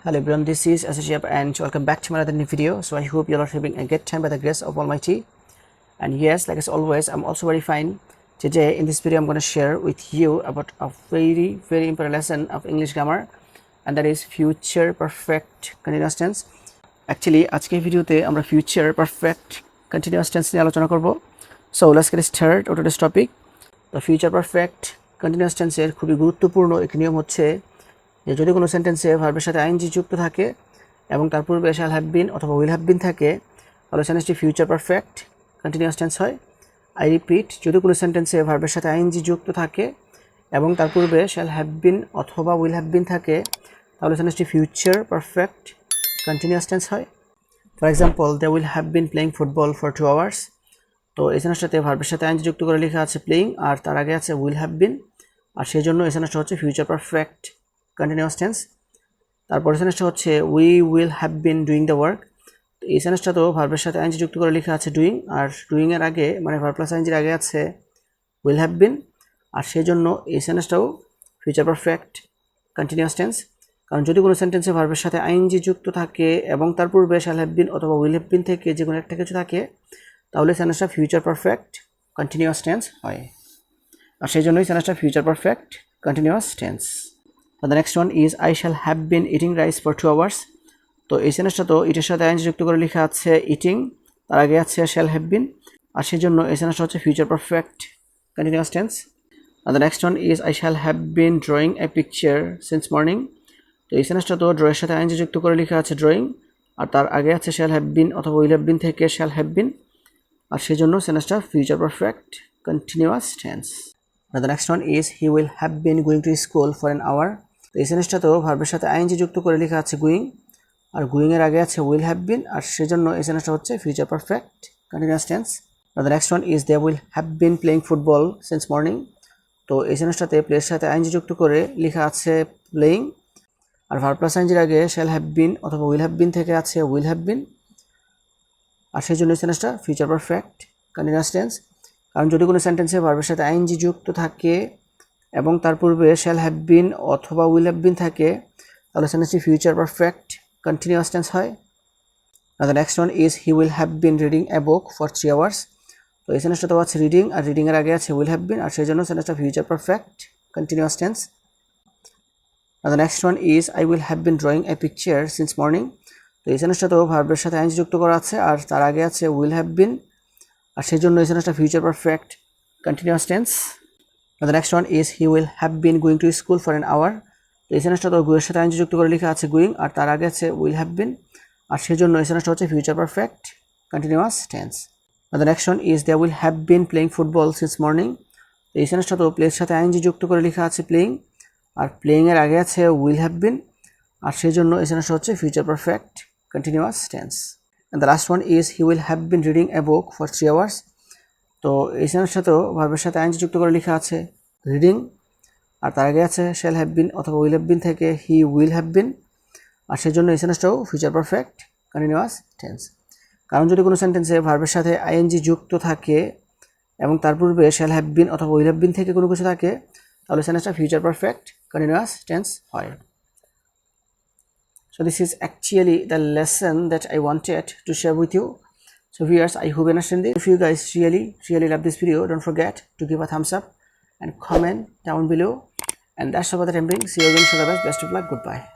Hello everyone, this is Shihab and welcome back to my another new video. So I hope you all are having a good time by the grace of Almighty. And yes, like as always, I'm also very fine. Today in this video I'm going to share with you about a very important lesson of English grammar, and that is future perfect continuous tense. Actually আজকে ভিডিওতে আমরা future perfect continuous tense নিয়ে আলোচনা করব. So let's get started on today's topic. The future perfect continuous tense এর খুবই গুরুত্বপূর্ণ একটি নিয়ম হচ্ছে যে যদি কোনো সেন্টেন্সে ভার্বের সাথে আইএনজি যুক্ত থাকে এবং তার পূর্বে শ্যাল হ্যাভ বিন অথবা উইল হ্যাভ বিন থাকে তাহলে সেন্টেন্সটি ফিউচার পারফেক্ট কন্টিনিউয়াস টেন্স হয়। আই রিপিট, যদি কোনো সেন্টেন্সে ভার্বের সাথে আইএনজি যুক্ত থাকে এবং তার পূর্বে শ্যাল হ্যাভ বিন অথবা উইল হ্যাভ বিন থাকে তাহলে সেন্টেন্সটি ফিউচার পারফেক্ট কন্টিনিউয়াস টেন্স হয়। For example, they will have been playing football for 2 hours। তো এই সেন্টেন্সটাতে ভার্বের সাথে আইএনজি যুক্ত করে লেখা আছে প্লেয়িং আর তার আগে আছে উইল হ্যাভ বিন, আর সেই জন্য এই সেন্টেন্সটা হচ্ছে ফিউচার পারফেক্ট কন্টিনিউয়াস টেন্স। তারপর সেন্টেন্সটা হচ্ছে we will have been doing the work. এই সেন্টেন্সটা তো ভার্বের সাথে আইএনজি যুক্ত করে লেখা আছে ডুইং, আর ডুইং এর আগে মানে ভার্ব প্লাস আইএনজির আগে আছে উইল হ্যাভ বিন, আর সেই জন্য এই সেন্টেন্সটাও ফিউচার পারফেক্ট কন্টিনিউয়াস টেন্স। কারণ যদি কোনো সেন্টেন্সে ভার্বের সাথে আইএনজি যুক্ত থাকে এবং তার পূর্বে শ্যাল হ্যাভ বিন অথবা উইল হ্যাভ বিন থেকে যে কোনো একটা কিছু থাকে তাহলে সেন্টেন্সটা ফিউচার পারফেক্ট কন্টিনিউয়াস টেন্স হয়, আর সেই জন্যই সেন্টেন্সটা future perfect continuous tense. The next one is I shall have been eating rice for 2 hours। তো এই সেন্টেন্সটা তো ইটের সাথে আইএনজি যুক্ত করে লেখা আছে ইটিং, তার আগে আছে shall have been, আর সেই জন্য এই সেন্টেন্সটা হচ্ছে future perfect continuous tense. And the next one is I shall have been drawing a picture since morning। তো এই সেন্টেন্সটা তো ড্র এর সাথে আইএনজি যুক্ত করে লেখা আছে ড্রয়িং, আর তার আগে আছে shall have been অথবা will have been থেকে shall have been, আর সেই জন্য সেন্টেন্সটা future perfect continuous tense. And the next one is he will have been going to school for an hour। এই সেন্টেন্সটাতেও ভার্বের সাথে আইএনজি যুক্ত করে লেখা আছে গোয়িং, আর গোয়িং এর আগে আছে উইল হ্যাভ বিন, আর সেজন্য এই সেন্টেন্সটা হচ্ছে future perfect continuous tense. The next one is they will have been playing football since morning. তো এই সেন্টেন্সটাতে প্লের সাথে আইএনজি যুক্ত করে লেখা আছে প্লেইং, আর ভার্ব প্লাস আইএনজির আগে শ্যাল হ্যাভ বিন অথবা উইল হ্যাভ বিন থেকে আছে উইল হ্যাভ বিন, আর সেই জন্য এই সেন্টেন্সটা ফিউচার পারফেক্ট কন্টিনিউয়াস টেন্স। কারণ যদি কোনো সেন্টেন্সে ভার্বের সাথে আইএনজি যুক্ত থাকে এবং তার পূর্বে শ্যাল হ্যাভ বিন অথবা উইল হ্যাভ বিন থাকে তাহলে সেন্টেন্সটি ফিউচার পারফেক্ট কন্টিনিউয়াস টেন্স হয়। Are the next one is he will have been reading a book for 3 hours। তো এই সেন্টেন্সটা তো আছে রিডিং, আর রিডিং এর আগে আছে উইল হ্যাভ বিন, আর সেই জন্য সেন্টেন্সটা future perfect continuous tense. Are the next one is I will have bin drawing a picture since morning. তো এই সেন্টেন্সটা তো ভার্বের সাথে আইএনজি যুক্ত করা আছে আর তার আগে আছে উইল হ্যাভ বিন, আর সেই জন্য এই সেন্টেন্সটা future perfect continuous tense. And the next one is he will have been going to school for an hour। তো এই সেন্টেন্সটা তো গোয়ের সাথে আইএনজি যুক্ত করে লেখা আছে গোয়িং, আর তার আগে আছে উইল হ্যাভ বিন, আর সেই জন্য এই সেন্টেন্সটা হচ্ছে future perfect continuous tense. And the next one is they will have been playing football since morning। তো এই সেন্টেন্সটা তো প্লের সাথে আইএনজি যুক্ত করে লেখা আছে প্লেইং, আর প্লেইং এর আগে আছে উইল হ্যাভ বিন, আর সেই জন্য এই সেন্টেন্সটা হচ্ছে future perfect continuous tense. And the last one is he will have been reading a book for 3 hours। তো এই সেন্টেন্সটাতেও ভার্বের সাথে আইএনজি যুক্ত করে লেখা আছে রিডিং, আর তার আগে আছে শ্যাল হ্যাভ বিন অথবা উইল হ্যাভ বিন থেকে হি উইল হ্যাভ বিন, আর সেই জন্য এই সেন্টেন্সটাও ফিউচার পারফেক্ট কন্টিনিউয়াস টেন্স। কারণ যদি কোনো সেন্টেন্সে ভার্বের সাথে আইএনজি যুক্ত থাকে এবং তার পূর্বে শ্যাল হ্যাভ বিন অথবা উইল হ্যাভ বিন থেকে কোনো কিছু থাকে তাহলে সেন্টেন্সটা ফিউচার পারফেক্ট কন্টিনিউয়াস টেন্স হয়। So this is actually the lesson that I wanted to share with you. So viewers, I hope you understand this. If you guys really love this video, don't forget to give a thumbs up and comment down below. And that's all that I'm doing. See you again for the best of luck. Goodbye.